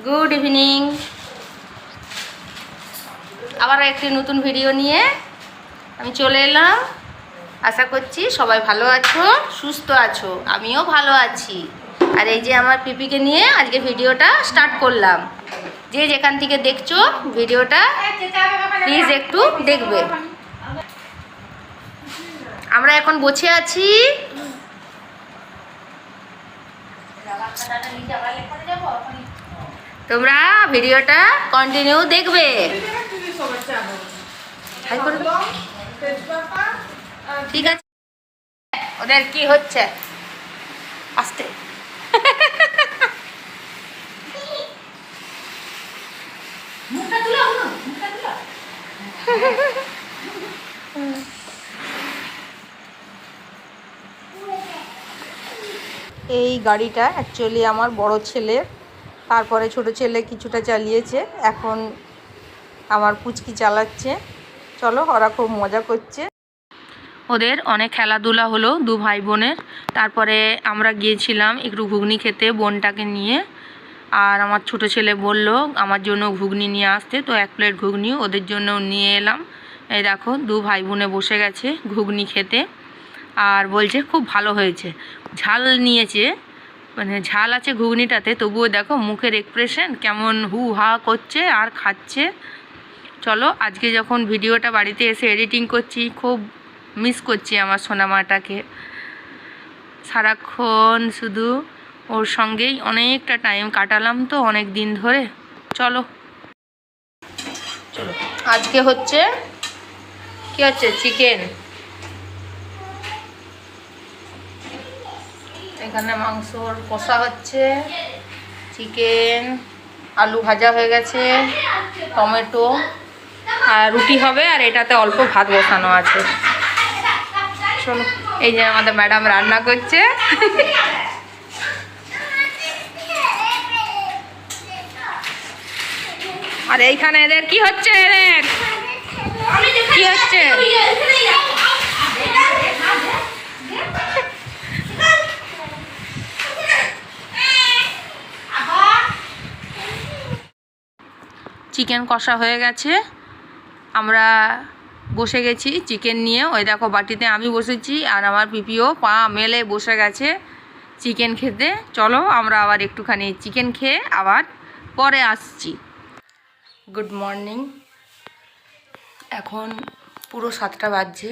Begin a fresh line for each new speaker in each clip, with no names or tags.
Good evening. আবার একটি নতুন ভিডিও নিয়ে আমি চলে এলাম। আশা করছি সবাই ভালো আছো, সুস্থ আছো, আমিও ভালো আছি। আর এই যে আমার পিপিকে নিয়ে আজকে ভিডিওটা স্টার্ট করলাম। যে যেখান থেকে দেখছো ভিডিওটা প্লিজ একটু দেখবে। আমরা এখন বসে আছি তোমরা ভিডিওটা কন্টিনিউ দেখবে। ঠিক আছে, ওদের কি হচ্ছে আস্তে এই গাড়িটা অ্যাকচুয়ালি আমার বড় ছেলের, তারপরে ছোট ছেলে কিছুটা চালিয়েছে, এখন আমার পুচকি চালাচ্ছে। চলো, ওরা খুব মজা করছে। ওদের অনেক খেলাধুলা হলো দু ভাই বোনের। তারপরে আমরা গিয়েছিলাম একটু ঘুগনি খেতে বোনটাকে নিয়ে। আর আমার ছোট ছেলে বলল আমার জন্য ঘুগনি নিয়ে আসতে, তো 1 প্লেট ঘুগনি ওদের জন্য নিয়ে এলাম। এই দেখো দু ভাই বোনে বসে গেছে ঘুগনি খেতে, আর বলছে খুব ভালো হয়েছে। ঝাল নিয়েছে, মানে ঝাল আছে ঘুগনিটাতে, তবুও দেখো মুখের এক্সপ্রেশন কেমন হু হা করছে আর খাচ্ছে। চলো, আজকে যখন ভিডিওটা বাড়িতে এসে এডিটিং করছি খুব মিস করছি আমার সোনামাটাকে। সারাক্ষণ শুধু ওর সঙ্গেই অনেকটা টাইম কাটালাম তো অনেক দিন ধরে। চলো চলো, আজকে হচ্ছে কি হচ্ছে চিকেন। এখানে মাংসর কষা হচ্ছে, চিকেন, আলু ভাজা হয়ে গেছে, টমেটো আর রুটি হবে, আর এটাতে অল্প ভাত বসানো আছে। চলো, এই যে আমাদের ম্যাডাম রান্না করছে। আর এইখানে এদের কি হচ্ছে, এদের কি হচ্ছে? চিকেন কষা হয়ে গেছে, আমরা বসে গেছি চিকেন নিয়ে। ওই দেখো বাটিতে আমি বসেছি আর আমার পিপিও পা মেলে বসে গেছে চিকেন খেতে। চলো আমরা আবার একটুখানি চিকেন খেয়ে আবার পরে আসছি। Good morning. এখন পুরো 7টা বাজছে,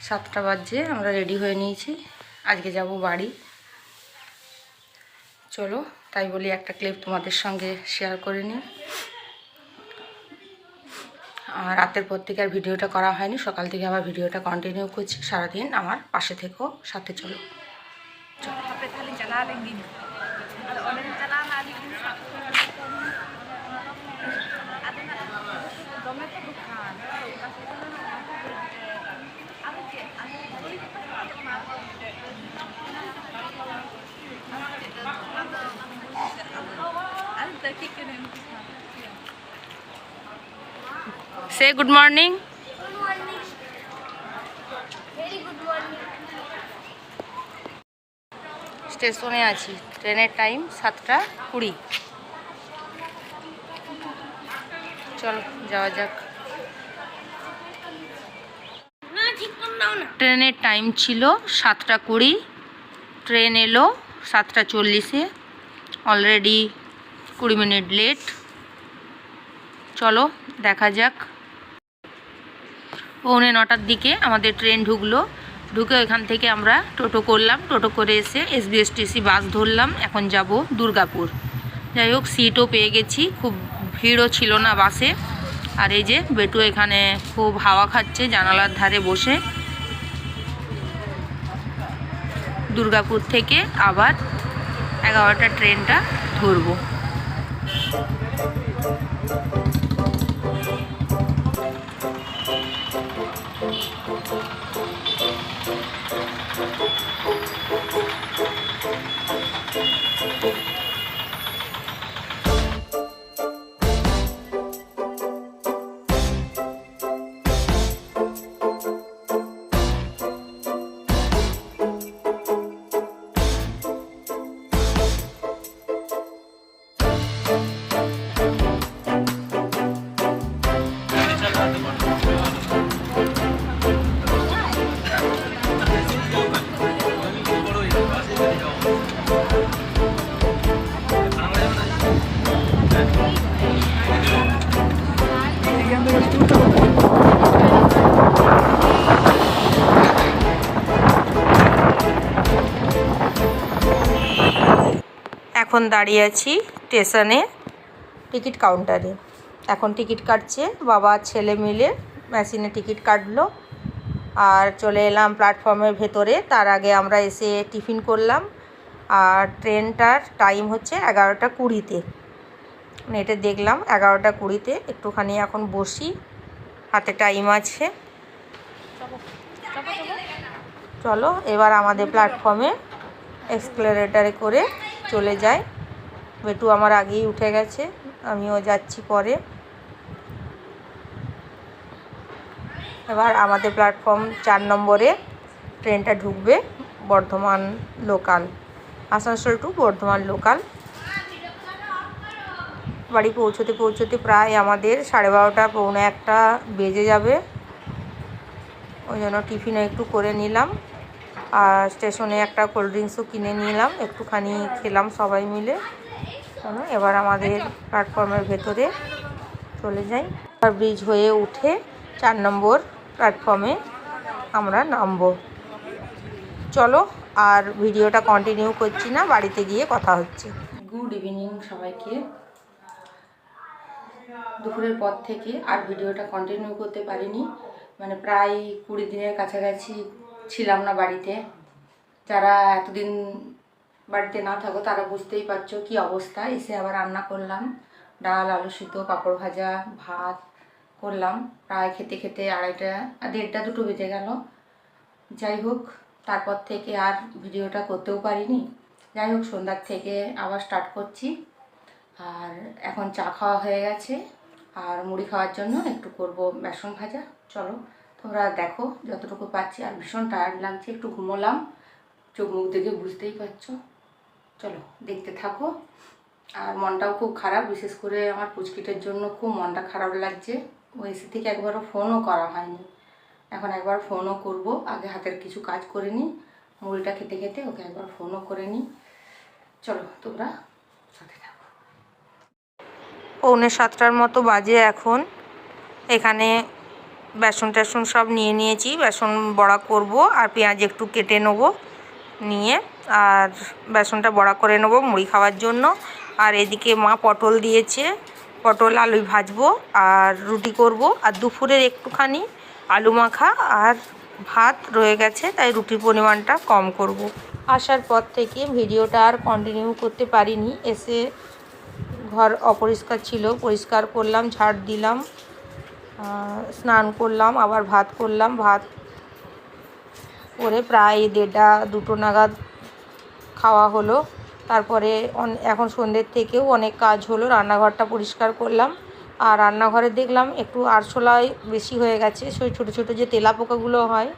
7টা বাজছে। আমরা রেডি হয়ে নিয়েছি, আজকে যাব বাড়ি। চলো, তাই বলি একটা ক্লিপ তোমাদের সঙ্গে শেয়ার করে নিই। আর রাতের পর থেকে আর ভিডিওটা করা হয়নি, সকাল থেকে আবার ভিডিওটা কন্টিনিউ করছি। সারাদিন আমার পাশে থেকেও, সাথে চলো। Say good morning.
Good morning. Very good morning.
স্টেশনে আছি, ট্রেনের টাইম 7টা 20। চলো যাওয়া যাক। ট্রেনের টাইম ছিল 7টা 20, ট্রেন এলো 7টা 40-এ, অলরেডি 20 মিনিট লেট। চলো দেখা যাক। 9:45 দিকে আমাদের ট্রেন ঢুকলো, ঢুকে ওইখান থেকে আমরা টোটো করলাম, টোটো করে এসে SBSTC বাস ধরলাম। এখন যাব দুর্গাপুর। যাই হোক, সিটও পেয়ে গেছি, খুব ভিড়ও ছিল না বাসে। আর এই যে বেটু এখানে খুব হাওয়া খাচ্ছে জানালার ধারে বসে। দুর্গাপুর থেকে আবার 11টা ট্রেনটা ধরবো। এখন দাঁড়িয়ে আছি স্টেশনে টিকিট কাউন্টারে। এখন টিকিট কাটছে বাবা ছেলে মিলে, মেশিনে টিকিট কাটলো আর চলে এলাম প্ল্যাটফর্মের ভেতরে। তার আগে আমরা এসে টিফিন করলাম। আর ট্রেনটার টাইম হচ্ছে 11:20-তে। নেটে দেখলাম 11:20-তে। একটুখানি এখন বসি, হাতে টাইম আছে। চলো এবার আমাদের প্ল্যাটফর্মে এক্সেলারেটরে করে চলে যাই। বেটু আমার আগেই উঠে গেছে, আমিও যাচ্ছি পরে। এবার আমাদের প্ল্যাটফর্ম 4 নম্বরে ট্রেনটা ঢুকবে, Bardhaman local, Asansol to Bardhaman local. বাড়ি পৌঁছতে পৌঁছতে প্রায় আমাদের 12:30 পৌনে 1 বেজে যাবে। ওই জন্য টিফিনও একটু করে নিলাম আর স্টেশনে একটা কোল্ড ড্রিঙ্কসও কিনে নিলাম, একটুখানি খেলাম সবাই মিলে। এবার আমাদের প্ল্যাটফর্মের ভেতরে চলে যাই। আর ব্রিজ হয়ে উঠে 4 নম্বর প্ল্যাটফর্মে আমরা নামবো। চলো আর ভিডিওটা কন্টিনিউ করছি না, বাড়িতে গিয়ে কথা হচ্ছে। গুড ইভিনিং সবাইকে। দুপুরের পর থেকে আর ভিডিওটা কন্টিনিউ করতে পারিনি, মানে প্রায় 20 দিনের কাছাকাছি ছিলাম না বাড়িতে। যারা এতদিন বাড়িতে না থাকো তারা বুঝতেই পারছো কি অবস্থা। এসে আবার রান্না করলাম, ডাল, আলু সিদ্ধ, পাঁপড় ভাজা, ভাত করলাম। প্রায় খেতে খেতে 2:30 1:30 2 বেজে গেল। যাই হোক, তারপর থেকে আর ভিডিওটা করতেও পারিনি। যাই হোক, সন্ধ্যার থেকে আবার স্টার্ট করছি। আর এখন চা খাওয়া হয়ে গেছে আর মুড়ি খাওয়ার জন্য একটু করব বেসন ভাজা। চলো তোমরা দেখো যতটুকু পাচ্ছি। আর ভীষণ টায়ার্ড লাগছে, একটু ঘুমোলাম, চোখ মুখ দেখে বুঝতেই পারছো। চলো দেখতে থাকো। আর মনটাও খুব খারাপ, বিশেষ করে আমার পুচকিটার জন্য খুব মনটা খারাপ লাগছে। ও এসে থেকে একবারও ফোনও করা হয়নি, এখন একবার ফোনও করব। আগে হাতের কিছু কাজ করে নিই, মুড়িটা খেতে খেতে ওকে একবার ফোনও করে নিই। চলো তোমরা সাথে থাকো। 6:45 মতো বাজে এখন। এখানে বেসন টেসন সব নিয়ে নিয়েছি, বেসন বড়া করব আর পেঁয়াজ একটু কেটে নেবো, নিয়ে আর বেসনটা বড়া করে নেবো মুড়ি খাওয়ার জন্য। আর এদিকে মা পটল দিয়েছে, পটল আলু ভাজবো আর রুটি করব। আর দুপুরের একটুখানি আলু মাখা আর ভাত রয়ে গেছে, তাই রুটির পরিমাণটা কম করব। আসার পর থেকে ভিডিওটা আর কন্টিনিউ করতে পারিনি। এসে ঘর অপরিষ্কার ছিল, পরিষ্কার করলাম, ঝাড় দিলাম, স্নান করলাম, আবার ভাত করলাম। ভাত করে প্রায় 1:30 2 নাগাদ খাওয়া হলো। তারপরে এখন সন্ধ্যের থেকেও অনেক কাজ হলো। রান্নাঘরটা পরিষ্কার করলাম আর রান্নাঘরে দেখলাম একটু আরশোলাই বেশি হয়ে গেছে। সেই ছোটো ছোটো যে তেলাপোকাগুলো হয়,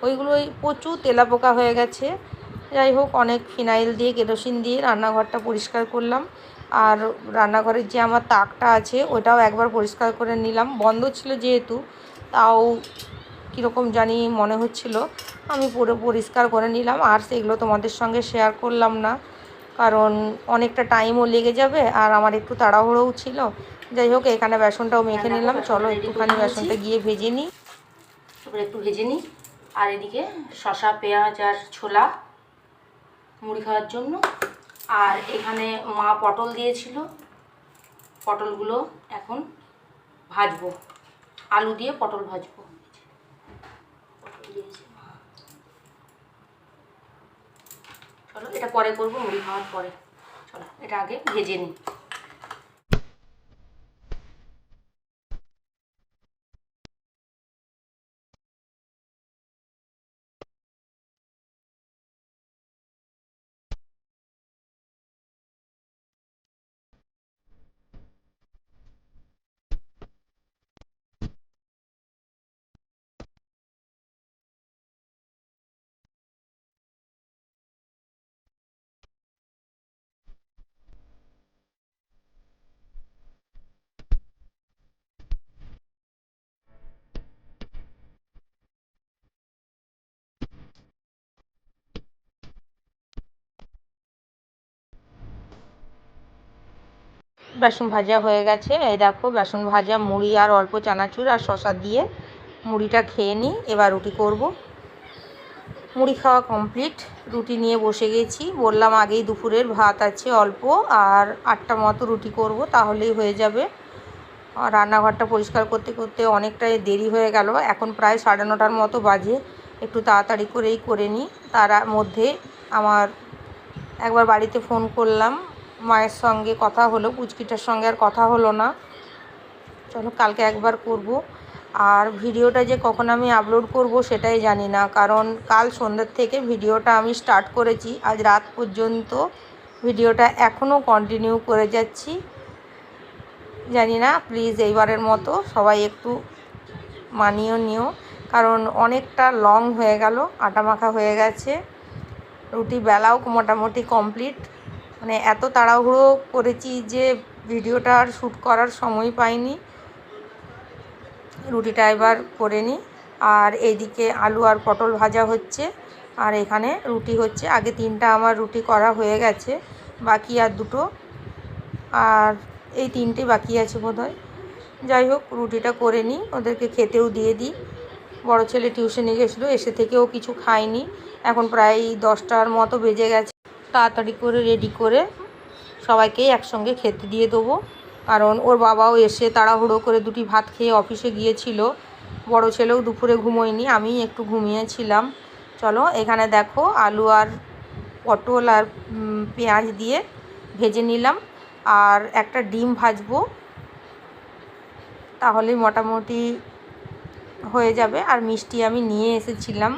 ওইগুলোই প্রচুর তেলাপোকা হয়ে গেছে। যাই হোক, অনেক ফিনাইল দিয়ে কেরোসিন দিয়ে রান্নাঘরটা পরিষ্কার করলাম। আর রান্নাঘরের যে আমার তাকটা আছে ওটাও একবার পরিষ্কার করে নিলাম। বন্ধ ছিল যেহেতু, তাও কীরকম জানি মনে হচ্ছিল, আমি পুরো পরিষ্কার করে নিলাম। আর সেগুলো তোমাদের সঙ্গে শেয়ার করলাম না, কারণ অনেকটা টাইমও লেগে যাবে আর আমার একটু তাড়াহুড়োও ছিল। যাই হোক, এখানে বেসনটাও মেখে নিলাম। চলো একটুখানি বেসনটা গিয়ে ভেজে নিই, তারপরে একটু ভেজে নিই। আর এদিকে শসা, পেঁয়াজ আর ছোলা মুড়ি খাওয়ার জন্য। আর এখানে মা পটল দিয়েছিল, পটলগুলো এখন ভাজবো, আলু দিয়ে পটল ভাজবো। চলো এটা পরে করবো, মুড়ি খাওয়ার পরে। চলো এটা আগে ভেজে নিই। বেসন ভাজা হয়ে গেছে, এই দেখো বেসন ভাজা, মুড়ি আর অল্প চানাচুর আর শসা দিয়ে মুড়িটা খেয়ে নিই। এবার রুটি করব। মুড়ি খাওয়া কমপ্লিট, রুটি নিয়ে বসে গেছি। বললাম আগেই দুপুরের ভাত আছে অল্প, আর 8টা মতো রুটি করব, তাহলেই হয়ে যাবে। আর রান্নাঘরটা পরিষ্কার করতে করতে অনেকটাই দেরি হয়ে গেল, এখন প্রায় 9:30টার মতো বাজে। একটু তাড়াতাড়ি করেই করে নিই। তার মধ্যে আমার একবার বাড়িতে ফোন করলাম, মায়ের সঙ্গে কথা হলো, পুচকিটার সঙ্গে আর কথা হলো না। চলো কালকে একবার করব। আর ভিডিওটা যে কখন আমি আপলোড করব সেটাই জানি না, কারণ কাল সন্ধ্যের থেকে ভিডিওটা আমি স্টার্ট করেছি, আজ রাত পর্যন্ত ভিডিওটা এখনও কন্টিনিউ করে যাচ্ছি। জানি না, প্লিজ এইবারের মতো সবাই একটু মানিয়ে নিও, কারণ অনেকটা লং হয়ে গেল, আটা মাখা হয়ে গেছে। রুটি বেলাও মোটামুটি কমপ্লিট, মানে এত তাড়াহুড়ো করেছি যে ভিডিওটা আর শ্যুট করার সময় পাইনি। রুটিটা এবার করে নিই। আর এইদিকে আলু আর পটল ভাজা হচ্ছে, আর এখানে রুটি হচ্ছে। আগে 3টা আমার রুটি করা হয়ে গেছে, বাকি আর 2টো, আর এই 3টে বাকি আছে বোধহয়। যাই হোক, রুটিটা করে নিই, ওদেরকে খেতেও দিয়ে দিই। বড় ছেলে টিউশনে গেছিলো, এসে থেকেও কিছু খায়নি। এখন প্রায় 10টার মতো বেজে গেছে। তাড়াতাড়ি করে রেডি করে সবাইকেই একসঙ্গে খেতে দিয়ে দেবো, কারণ ওর বাবাও এসে তাড়াহুড়ো করে 2টি ভাত খেয়ে অফিসে গিয়েছিল। বড় ছেলেও দুপুরে ঘুমোয়নি, আমি একটু ঘুমিয়েছিলাম। চলো এখানে দেখো আলু আর পটল আর পেঁয়াজ দিয়ে ভেজে নিলাম, আর একটা ডিম ভাজবো, তাহলেই মোটামুটি হয়ে যাবে। আর মিষ্টি আমি নিয়ে এসেছিলাম।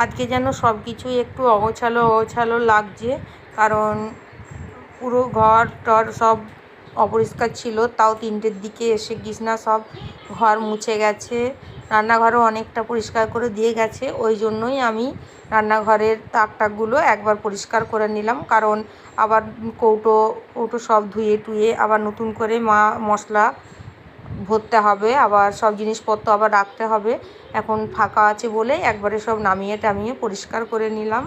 আজকে যেন সব কিছুই একটু অগোছালো লাগছে, কারণ পুরো ঘর টর সব অপরিষ্কার ছিল। তাও 3টের দিকে এসে কৃষ্ণা সব ঘর মুছে গেছে, রান্নাঘরও অনেকটা পরিষ্কার করে দিয়ে গেছে। ওই জন্যই আমি রান্নাঘরের তাকগুলো একবার পরিষ্কার করে নিলাম, কারণ আবার কৌটো সব ধুয়ে টুয়ে আবার নতুন করে মশলা ভরতে হবে, আবার সব জিনিসপত্র আবার রাখতে হবে। এখন ফাঁকা আছে বলে একবারে সব নামিয়ে টামিয়ে পরিষ্কার করে নিলাম।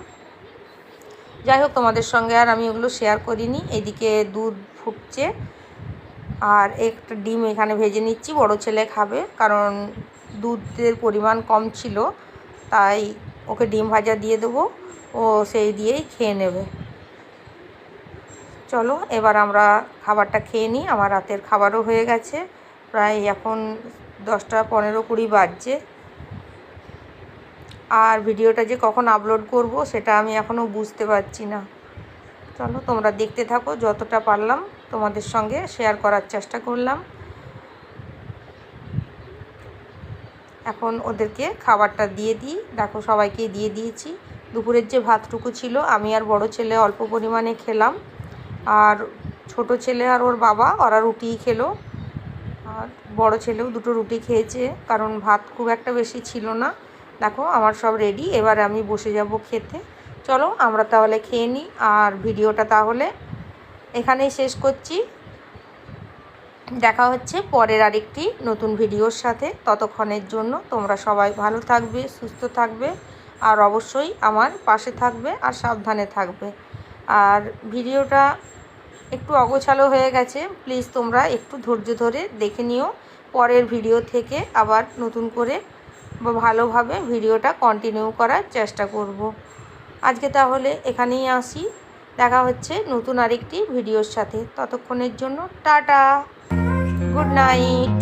যাই হোক, তোমাদের সঙ্গে আর আমি ওগুলো শেয়ার করিনি। এদিকে দুধ ফুটছে, আর একটা ডিম এখানে ভেজে নিচ্ছি। বড় ছেলে খাবে, কারণ দুধের পরিমাণ কম ছিল, তাই ওকে ডিম ভাজা দিয়ে দেবো, ও সেই দিয়েই খেয়ে নেবে। চলো এবার আমরা খাবারটা খেয়ে নিই। আমার রাতের খাবারও হয়ে গেছে, প্রায় এখন 10টা 15-20 বাজছে। আর ভিডিওটা যে কখন আপলোড করব সেটা আমি এখনও বুঝতে পারছি না। চলো তোমরা দেখতে থাকো, যতটা পারলাম তোমাদের সঙ্গে শেয়ার করার চেষ্টা করলাম। এখন ওদেরকে খাবারটা দিয়ে দিই। দেখো সবাইকেই দিয়ে দিয়েছি। দুপুরের যে ভাতটুকু ছিল আমি আর বড় ছেলে অল্প পরিমাণে খেলাম, আর ছোট ছেলে আর ওর বাবা ওরা রুটিই খেলো। আর বড় ছেলেও 2টো রুটি খেয়েছে, কারণ ভাত খুব একটা বেশি ছিল না। দেখো আমার সব রেডি, এবার আমি বসে যাব খেতে। চলো আমরা তাহলে খেয়ে নিই, আর ভিডিওটা তাহলে এখানেই শেষ করছি। দেখা হচ্ছে পরের আরেকটি নতুন ভিডিওর সাথে। ততক্ষণের জন্য তোমরা সবাই ভালো থাকবে, সুস্থ থাকবে, আর অবশ্যই আমার পাশে থাকবে আর সাবধানে থাকবে। আর ভিডিওটা একটু অগোছালো হয়ে গেছে, প্লিজ তোমরা একটু ধৈর্য ধরে দেখে নিও। পরের ভিডিও থেকে আবার নতুন করে বা ভালোভাবে ভিডিওটা কন্টিনিউ করার চেষ্টা করব। আজকে তাহলে এখানেই আসি, দেখা হচ্ছে নতুন আরেকটি ভিডিওর সাথে। ততক্ষণের জন্য টাটা, গুড নাইট।